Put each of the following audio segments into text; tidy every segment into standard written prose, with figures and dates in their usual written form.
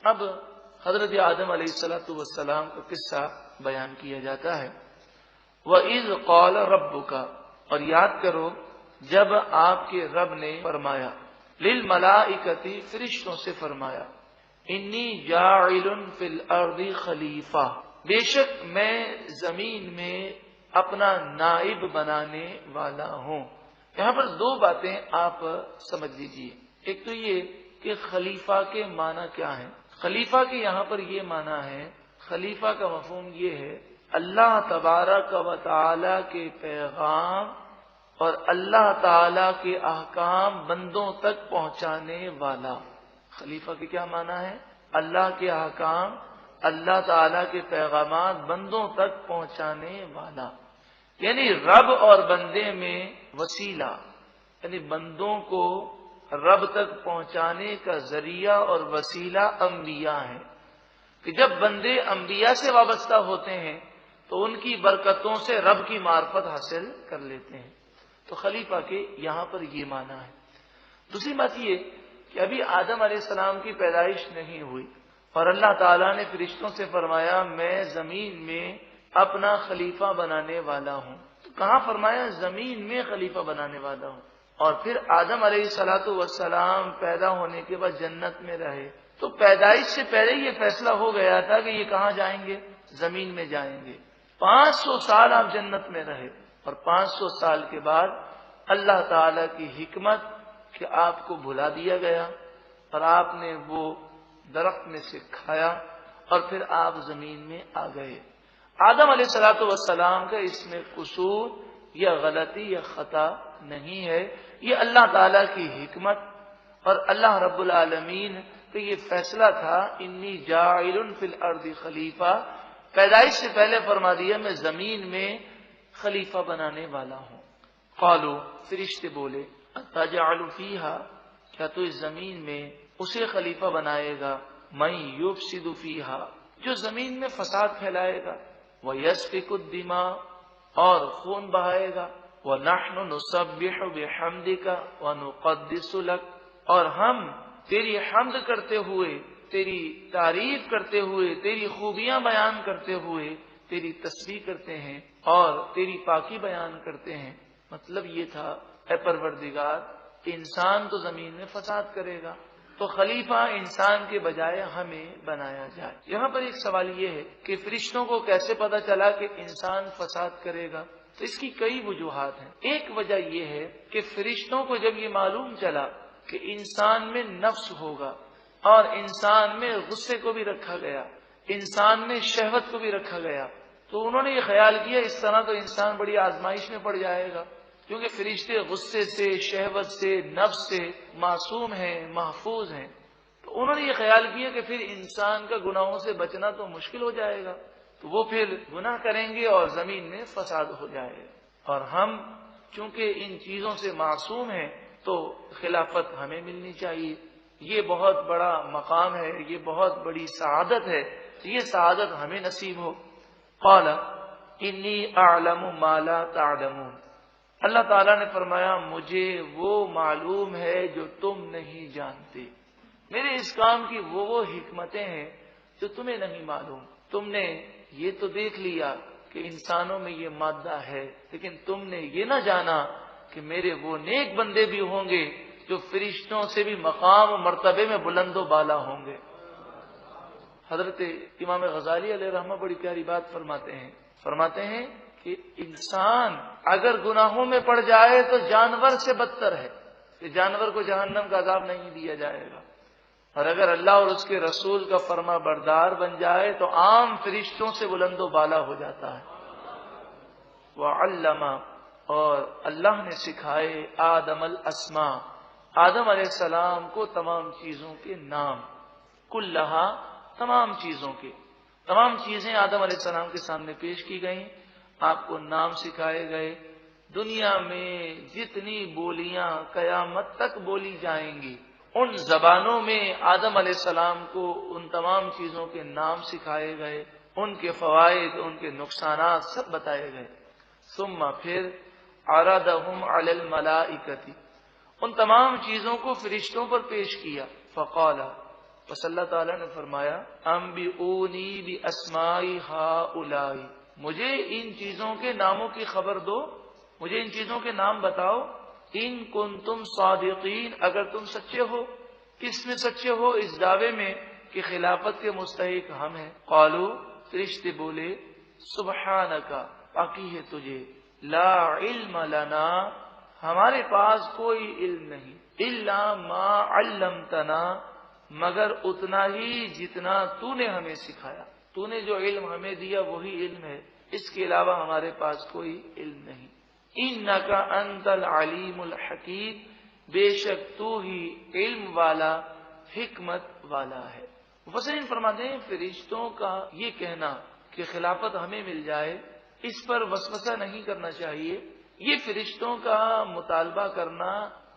اب حضرت آدم علیہ السلام کا قصہ بیان کیا جاتا ہے۔ وَإِذْ قَالَ رَبُّكَ، اور یاد کرو جب آپ کے رب نے فرمایا، لِلْمَلَائِكَةِ، فرشتوں سے فرمایا، انی جاعل فی الارض خلیفہ، بے شک میں زمین میں اپنا نائب بنانے والا ہوں۔ یہاں پر دو باتیں آپ سمجھ لیجئے۔ ایک تو یہ کہ خلیفہ کے معنی کیا ہیں۔ خلیفہ کے یہاں پر یہ معنی ہے، خلیفہ کا مفہوم یہ ہے اللہ تبارک و تعالی کے پیغام اور اللہ تعالی کے احکام بندوں تک پہنچانے والا۔ خلیفہ کے کیا معنی ہے؟ اللہ کے احکام، اللہ تعالی کے پیغامات بندوں تک پہنچانے والا، یعنی رب اور بندے میں وسیلہ، یعنی بندوں کو رب تک پہنچانے کا ذریعہ اور وسیلہ انبیاء ہیں، کہ جب بندے انبیاء سے وابستہ ہوتے ہیں تو ان کی برکتوں سے رب کی معرفت حاصل کر لیتے ہیں۔ تو خلیفہ کے یہاں پر یہ معنی ہے۔ دوسری بات یہ کہ ابھی آدم علیہ السلام کی پیدائش نہیں ہوئی اور اللہ تعالیٰ نے فرشتوں سے فرمایا میں زمین میں اپنا خلیفہ بنانے والا ہوں۔ تو کہاں فرمایا؟ زمین میں خلیفہ بنانے والا ہوں۔ اور پھر آدم علیہ السلام پیدا ہونے کے بعد جنت میں رہے، تو پیدائش سے پہلے یہ فیصلہ ہو گیا تھا کہ یہ کہاں جائیں گے؟ زمین میں جائیں گے۔ 500 سال آپ جنت میں رہے، اور 500 سال کے بعد اللہ تعالی کی حکمت کہ آپ کو بھلا دیا گیا اور آپ نے وہ درخت میں سے کھایا اور پھر آپ زمین میں آ گئے۔ آدم علیہ السلام کا اس میں قصور یا غلطی یا خطا نہیں ہے، یہ اللہ تعالی کی حکمت اور اللہ رب العالمین کا یہ فیصلہ تھا، انی جاعل فی الارض خلیفہ، پیدائش سے پہلے فرما دیا میں زمین میں خلیفہ بنانے والا ہوں۔ قالوا، فرشتے بولے، اتجعل فیہا، کیا تو اس زمین میں اسے خلیفہ بنائے گا، من یفسد فیہا، جو زمین میں فساد پھیلائے گا، ویسفک الدماء، اور خون بہائے گا، وَنَحْنُ نُسَبِّحُ بِحَمْدِكَ وَنُقَدِّسُ لَكَ، اور ہم تیری حمد کرتے ہوئے، تیری تعریف کرتے ہوئے، تیری خوبیاں بیان کرتے ہوئے تیری تسبیح کرتے ہیں اور تیری پاکی بیان کرتے ہیں۔ مطلب یہ تھا اے پروردگار، انسان تو زمین میں فساد کرے گا تو خلیفہ انسان کے بجائے ہمیں بنایا جائے۔ یہاں پر ایک سوال یہ ہے کہ فرشتوں کو کیسے پتا چلا کہ انسان فساد کرے گا؟ تو اس کی کئی وجوہات ہیں۔ ایک وجہ یہ ہے کہ فرشتوں کو جب یہ معلوم چلا کہ انسان میں نفس ہوگا اور انسان میں غصے کو بھی رکھا گیا، انسان میں شہوت کو بھی رکھا گیا، تو انہوں نے یہ خیال کیا اس طرح تو انسان بڑی آزمائش میں پڑ جائے گا، کیونکہ فرشتے غصے سے، شہوت سے، نفس سے معصوم ہیں، محفوظ ہیں۔ تو انہوں نے یہ خیال کیا کہ پھر انسان کا گناہوں سے بچنا تو مشکل ہو جائے گا، تو وہ پھر گناہ کریں گے اور زمین میں فساد ہو جائے گا، اور ہم چونکہ ان چیزوں سے معصوم ہیں تو خلافت ہمیں ملنی چاہیے، یہ بہت بڑا مقام ہے، یہ بہت بڑی سعادت ہے، یہ سعادت ہمیں نصیب ہو۔ قال انی اعلم ما لا تعلمون، اللہ تعالیٰ نے فرمایا مجھے وہ معلوم ہے جو تم نہیں جانتے، میرے اس کام کی وہ حکمتیں ہیں جو تمہیں نہیں معلوم۔ تم نے یہ تو دیکھ لیا کہ انسانوں میں یہ مادہ ہے، لیکن تم نے یہ نہ جانا کہ میرے وہ نیک بندے بھی ہوں گے جو فرشتوں سے بھی مقام و مرتبے میں بلند و بالا ہوں گے۔ حضرت امام غزالی علیہ رحمہ بڑی پیاری بات فرماتے ہیں کہ انسان اگر گناہوں میں پڑ جائے تو جانور سے بدتر ہے، کہ جانور کو جہنم کا عذاب نہیں دیا جائے گا، اور اگر اللہ اور اس کے رسول کا فرما بردار بن جائے تو عام فرشتوں سے بلند و بالا ہو جاتا ہے۔ وَعَلَّمَ، اور اللہ نے سکھائے آدم الاسماء، آدم علیہ السلام کو تمام چیزوں کے نام، کلہا، تمام چیزوں کے، تمام چیزیں آدم علیہ السلام کے سامنے پیش کی گئیں، آپ کو نام سکھائے گئے۔ دنیا میں جتنی بولیاں قیامت تک بولی جائیں گی ان زبانوں میں آدم علیہ السلام کو ان تمام چیزوں کے نام سکھائے گئے، ان کے فوائد، ان کے نقصانات سب بتائے گئے۔ ثم پھر عرضهم علی الملائکۃ، ان تمام چیزوں کو فرشتوں پر پیش کیا۔ فقال، بس اللہ تعالیٰ نے فرمایا انبئونی باسماء ہؤلاء، مجھے ان چیزوں کے ناموں کی خبر دو، مجھے ان چیزوں کے نام بتاؤ، ان کنتم صادقین، اگر تم سچے ہو۔ کس میں سچے ہو؟ اس دعوے میں کہ خلافت کے مستحق ہم ہیں۔ قالوا، فرشتے بولے سبحانک، پاکی ہے تجھے، لا علم لنا، ہمارے پاس کوئی علم نہیں، الا ما علمتنا، مگر اتنا ہی جتنا تو نے ہمیں سکھایا، تو نے جو علم ہمیں دیا وہی علم ہے، اس کے علاوہ ہمارے پاس کوئی علم نہیں۔ انک انت العلیم الحکیم، بے شک تو ہی علم والا، حکمت والا ہے۔ مفسرین فرماتے ہیں فرشتوں کا یہ کہنا کہ خلافت ہمیں مل جائے، اس پر وسوسہ نہیں کرنا چاہیے۔ یہ فرشتوں کا مطالبہ کرنا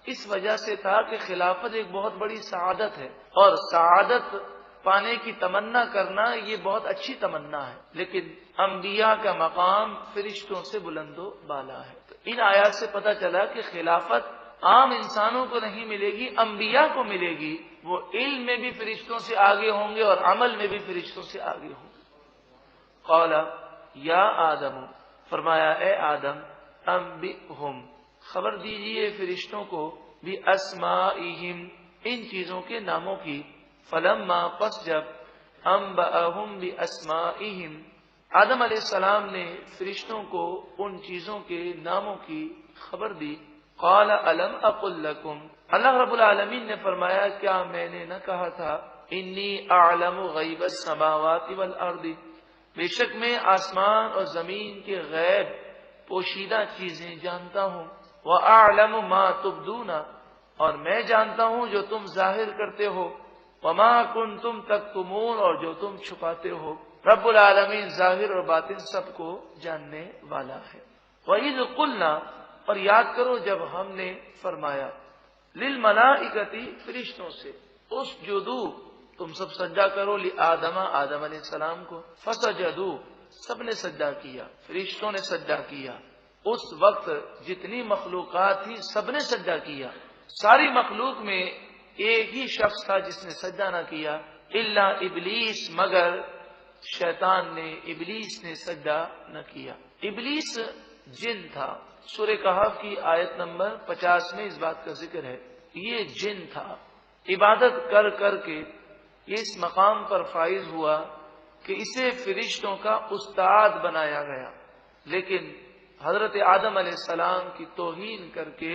اس وجہ سے تھا کہ خلافت ایک بہت بڑی سعادت ہے، اور سعادت پانے کی تمنا کرنا یہ بہت اچھی تمنا ہے، لیکن انبیاء کا مقام فرشتوں سے بلند و بالا ہے۔ تو ان آیات سے پتہ چلا کہ خلافت عام انسانوں کو نہیں ملے گی، انبیاء کو ملے گی۔ وہ علم میں بھی فرشتوں سے آگے ہوں گے اور عمل میں بھی فرشتوں سے آگے ہوں گے۔ قال یا آدم، فرمایا اے آدم، انبئہم، خبر دیجئے فرشتوں کو، باسمائہم، ان چیزوں کے ناموں کی۔ فلما، پس جب، انبأہم باسمائہم، آدم علیہ السلام نے فرشتوں کو ان چیزوں کے ناموں کی خبر دی۔ قال الم اقل لکم، اللہ رب العالمین نے فرمایا کیا میں نے نہ کہا تھا، انی اعلم غیب السماوات والارض، بے شک میں آسمان اور زمین کے غیب پوشیدہ چیزیں جانتا ہوں، وَأَعْلَمُ مَا تُبْدُونَ، اور میں جانتا ہوں جو تم ظاہر کرتے ہو، وَمَا كُنْتُمْ تَكْتُمُونَ، اور جو تم چھپاتے ہو۔ رب العالمین ظاہر اور باطن سب کو جاننے والا ہے۔ وَإِذْ قُلْنَا، اور یاد کرو جب ہم نے فرمایا، لِلْمَلَائِكَةِ، فرشتوں سے، اسجدوا، تم سب سجدہ کرو، لآدم، آدم علیہ السلام کو، فسجدوا، سب نے سجدہ کیا، فرشتوں نے سجدہ کیا۔ اس وقت جتنی مخلوقات تھی سب نے سجدہ کیا، ساری مخلوق میں ایک ہی شخص تھا جس نے سجدہ نہ کیا، الا ابلیس، مگر شیطان نے، ابلیس نے سجدہ نہ کیا۔ ابلیس جن تھا، سورہ کہف کی آیت نمبر 50 میں اس بات کا ذکر ہے۔ یہ جن تھا، عبادت کر کر کے یہ اس مقام پر فائز ہوا کہ اسے فرشتوں کا استاد بنایا گیا، لیکن حضرت آدم علیہ السلام کی توہین کر کے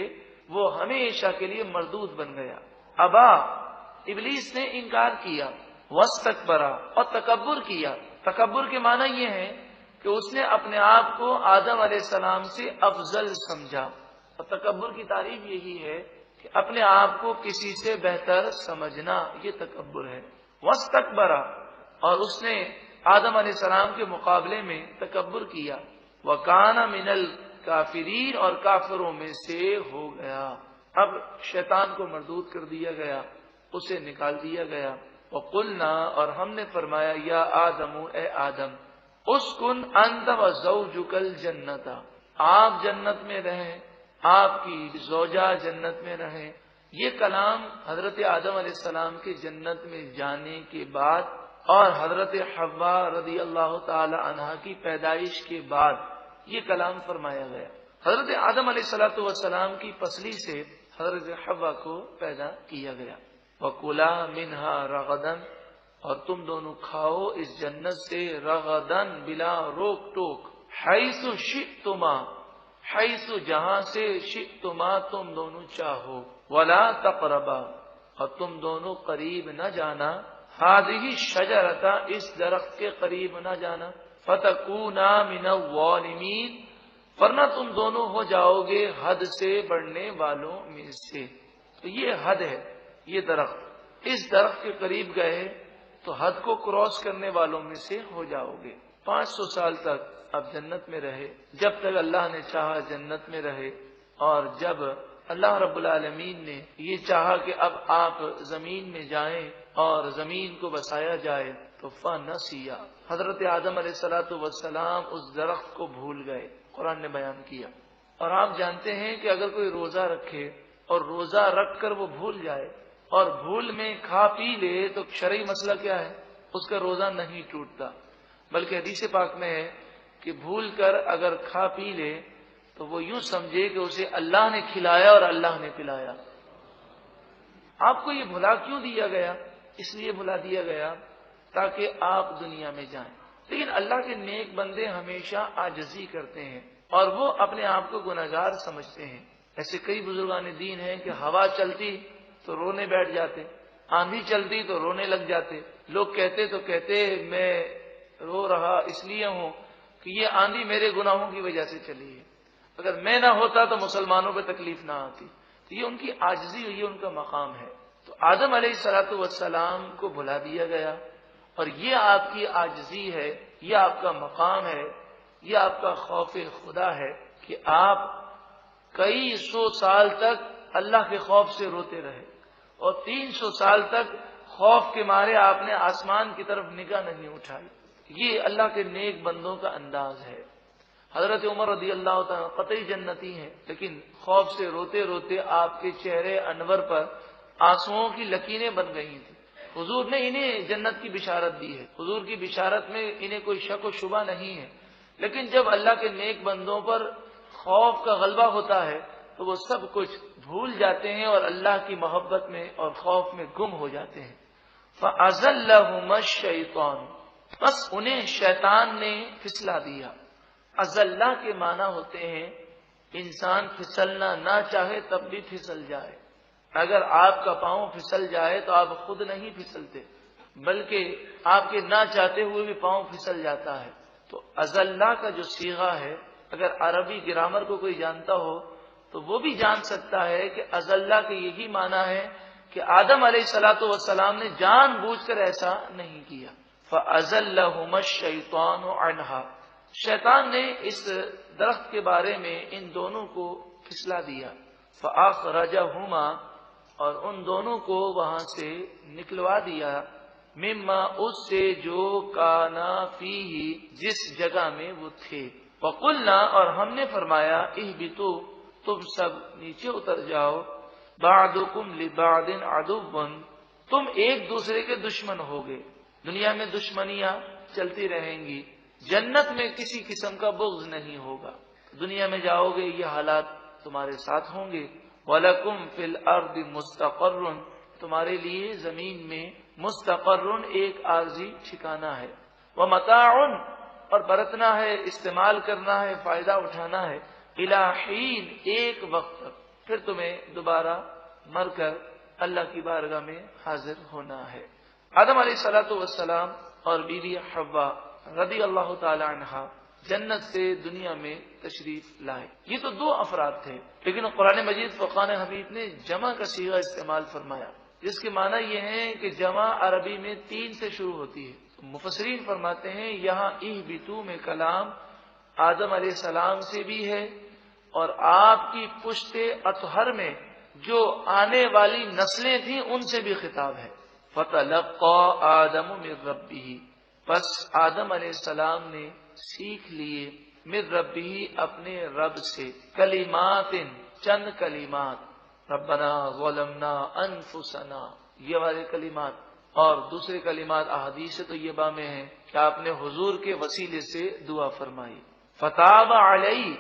وہ ہمیشہ کے لیے مردود بن گیا۔ ابا، ابلیس نے انکار کیا، واستکبر، اور تکبر کیا۔ تکبر کے معنی یہ ہے کہ اس نے اپنے آپ کو آدم علیہ السلام سے افضل سمجھا، اور تکبر کی تعریف یہی ہے کہ اپنے آپ کو کسی سے بہتر سمجھنا، یہ تکبر ہے۔ واستکبر، اور اس نے آدم علیہ السلام کے مقابلے میں تکبر کیا۔ وَكَانَ مِنَ الْكَافِرِينَ، اور کافروں میں سے ہو گیا۔ اب شیطان کو مردود کر دیا گیا، اسے نکال دیا گیا۔ وَقُلْنَا، اور ہم نے فرمایا، یا آدم، اے آدم، اسکن انت وزوجک الجنت، آپ جنت میں رہیں، آپ کی زوجہ جنت میں رہیں۔ یہ کلام حضرت آدم علیہ السلام کے جنت میں جانے کے بعد اور حضرت حوا رضی اللہ تعالی عنہا کی پیدائش کے بعد یہ کلام فرمایا گیا۔ حضرت آدم علیہ السلام کی پسلی سے حضرت حوا کو پیدا کیا گیا۔ وَكُلَا مِنْهَا رَغَدًا، اور تم دونوں کھاؤ اس جنت سے، رغدن، بلا روک ٹوک، حیث شئتما، حیث جہاں سے، شئتما تم دونوں چاہو، ولا تقربا، اور تم دونوں قریب نہ جانا، ہذہ الشجرۃ، اس درخت کے قریب نہ جانا، فتکونا من الظالمین، ورنہ تم دونوں ہو جاؤ گے حد سے بڑھنے والوں میں سے۔ تو یہ حد ہے، یہ درخت، اس درخت کے قریب گئے تو حد کو کراس کرنے والوں میں سے ہو جاؤ گے۔ 500 سال تک اب جنت میں رہے، جب تک اللہ نے چاہا جنت میں رہے، اور جب اللہ رب العالمین نے یہ چاہا کہ اب آپ زمین میں جائیں اور زمین کو بسایا جائے تو فنسیا، حضرت آدم علیہ السلام اس درخت کو بھول گئے، قرآن نے بیان کیا۔ اور آپ جانتے ہیں کہ اگر کوئی روزہ رکھے اور روزہ رکھ کر وہ بھول جائے اور بھول میں کھا پی لے تو شرعی مسئلہ کیا ہے؟ اس کا روزہ نہیں ٹوٹتا، بلکہ حدیث پاک میں ہے کہ بھول کر اگر کھا پی لے تو وہ یوں سمجھے کہ اسے اللہ نے کھلایا اور اللہ نے پلایا۔ آپ کو یہ بھلا کیوں دیا گیا؟ اس لیے بھلا دیا گیا تاکہ آپ دنیا میں جائیں۔ لیکن اللہ کے نیک بندے ہمیشہ عاجزی کرتے ہیں اور وہ اپنے آپ کو گنہگار سمجھتے ہیں۔ ایسے کئی بزرگان دین ہیں کہ ہوا چلتی تو رونے بیٹھ جاتے، آندھی چلتی تو رونے لگ جاتے۔ لوگ کہتے تو کہتے میں رو رہا اس لیے ہوں کہ یہ آندھی میرے گناہوں کی وجہ سے چلی ہے، اگر میں نہ ہوتا تو مسلمانوں پہ تکلیف نہ آتی۔ تو یہ ان کی عاجزی، یہ ان کا مقام ہے۔ تو آدم علیہ السلام کو بھلا دیا گیا، اور یہ آپ کی عاجزی ہے، یہ آپ کا مقام ہے، یہ آپ کا خوف خدا ہے کہ آپ کئی سو سال تک اللہ کے خوف سے روتے رہے، اور 300 سال تک خوف کے مارے آپ نے آسمان کی طرف نگاہ نہیں اٹھائی۔ یہ اللہ کے نیک بندوں کا انداز ہے۔ حضرت عمر رضی اللہ تعالیٰ قطعی جنتی ہیں، لیکن خوف سے روتے روتے آپ کے چہرے انور پر آنسوؤں کی لکیریں بن گئی تھیں۔ حضور نے انہیں جنت کی بشارت دی ہے، حضور کی بشارت میں انہیں کوئی شک و شبہ نہیں ہے، لیکن جب اللہ کے نیک بندوں پر خوف کا غلبہ ہوتا ہے تو وہ سب کچھ بھول جاتے ہیں اور اللہ کی محبت میں اور خوف میں گم ہو جاتے ہیں۔ فَأَزَلَّهُمَا الشَّيْطَانُ، بس انہیں شیطان نے پھسلا دیا۔ ازلہ کے معنی ہوتے ہیں انسان پھسلنا نہ چاہے تب بھی پھسل جائے۔ اگر آپ کا پاؤں پھسل جائے تو آپ خود نہیں پھسلتے، بلکہ آپ کے نہ چاہتے ہوئے بھی پاؤں پھسل جاتا ہے۔ تو ازلہ کا جو صیغہ ہے، اگر عربی گرامر کو کوئی جانتا ہو تو وہ بھی جان سکتا ہے کہ ازلہ کے یہی معنی ہے کہ آدم علیہ السلام نے جان بوجھ کر ایسا نہیں کیا۔ فَأَزَلَّهُمَا الشَّيْطَانُ عَنْهَا، شیطان نے اس درخت کے بارے میں ان دونوں کو پھسلا دیا۔ فَأَخْرَجَهُمَا، اور ان دونوں کو وہاں سے نکلوا دیا، مما، اس سے جو کانا فیہ، جس جگہ میں وہ تھے۔ وَقُلْنَا، اور ہم نے فرمایا، اہبطوا، تم سب نیچے اتر جاؤ، بعضکم لبعض عدو، تم ایک دوسرے کے دشمن ہوگے۔ دنیا میں دشمنیاں چلتی رہیں گی، جنت میں کسی قسم کا بغض نہیں ہوگا۔ دنیا میں جاؤ گے یہ حالات تمہارے ساتھ ہوں گے۔ وَلَكُمْ فِي الْأَرْضِ مُسْتَقَرٌّ، تمہارے لیے زمین میں مستقر، ایک عارضی ٹھکانہ ہے۔ وَمَتَاعٌ، اور برتنا ہے، استعمال کرنا ہے، فائدہ اٹھانا ہے، إِلَى حِينٍ، ایک وقت تک، پھر تمہیں دوبارہ مر کر اللہ کی بارگاہ میں حاضر ہونا ہے۔ آدم علیہ السلام اور بیوی حوا رضی اللہ تعالی عنہا جنت سے دنیا میں تشریف لائے۔ یہ تو دو افراد تھے، لیکن قرآن مجید فرقان حمید نے جمع کا صیغہ استعمال فرمایا، جس کے معنی یہ ہے کہ جمع عربی میں 3 سے شروع ہوتی ہے۔ مفسرین فرماتے ہیں یہاں اہبطوا میں کلام آدم علیہ السلام سے بھی ہے، اور آپ کی پشت اطہر میں جو آنے والی نسلیں تھیں ان سے بھی خطاب ہے۔ فَتَلَقَّى آدَمُ مِن رَبِّهِ، پس آدم علیہ السلام نے سیکھ لیے، من ربہ، اپنے رب سے، کلمات، چند کلمات، ربنا ظلمنا انفسنا، یہ والے کلمات، اور دوسرے کلمات احادیث طیبہ میں ہیں کہ آپ نے حضور کے وسیلے سے دعا فرمائی۔ فتاب علیہ،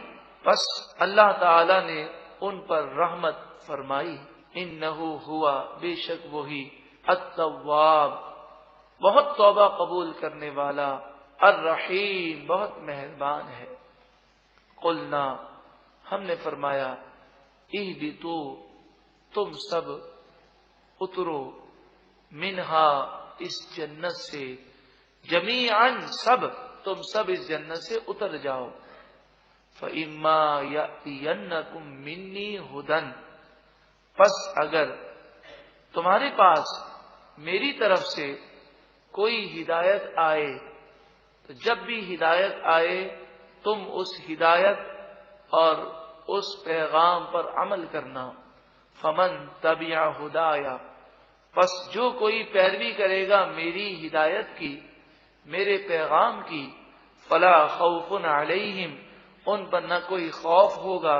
پس اللہ تعالی نے ان پر رحمت فرمائی، انہ ہوا، بے شک وہی، التواب، بہت توبہ قبول کرنے والا، الرحیم، بہت مہربان ہے۔ قلنا، ہم نے فرمایا، اہبطوا، تم سب اترو، منہا، اس جنت سے، جمیعاً، سب، تم سب اس جنت سے اتر جاؤ۔ فَإِمَّا يَأْتِيَنَّكُم مِّنِّي هُدًى، پس اگر تمہارے پاس میری طرف سے کوئی ہدایت آئے، تو جب بھی ہدایت آئے تم اس ہدایت اور اس پیغام پر عمل کرنا۔ فمن تبع ہدایا، پس جو کوئی پیروی کرے گا میری ہدایت کی، میرے پیغام کی، فلا خوف علیہم، ان پر نہ کوئی خوف ہوگا،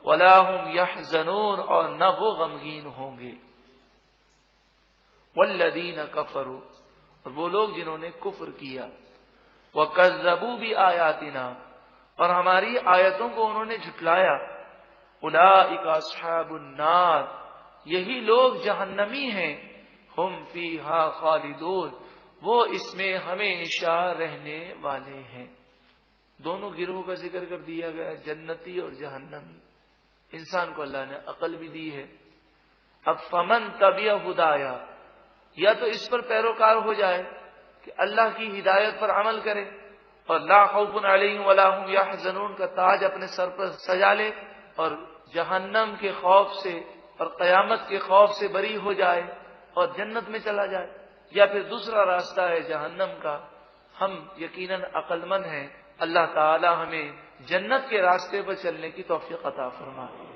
ولا هم یحزنون، اور نہ وہ غمگین ہوں گے۔ والذین کفروا، اور وہ لوگ جنہوں نے کفر کیا، وکذبوا بآیاتنا، اور ہماری آیتوں کو انہوں نے جھٹلایا، اولئک اصحاب النار، یہی لوگ جہنمی ہیں، ہم فیہا خالدون، وہ اس میں ہمیشہ رہنے والے ہیں۔ دونوں گروہوں کا ذکر کر دیا گیا، جنتی اور جہنمی۔ انسان کو اللہ نے عقل بھی دی ہے۔ اب فمن تبع ہدایا، یا تو اس پر پیروکار ہو جائے کہ اللہ کی ہدایت پر عمل کرے اور لا خوف علیہم ولا هم یحزنون کا تاج اپنے سر پر سجا لے اور جہنم کے خوف سے اور قیامت کے خوف سے بری ہو جائے اور جنت میں چلا جائے، یا پھر دوسرا راستہ ہے جہنم کا۔ ہم یقیناً عقل مند ہیں، اللہ تعالی ہمیں جنت کے راستے پر چلنے کی توفیق عطا فرمائے۔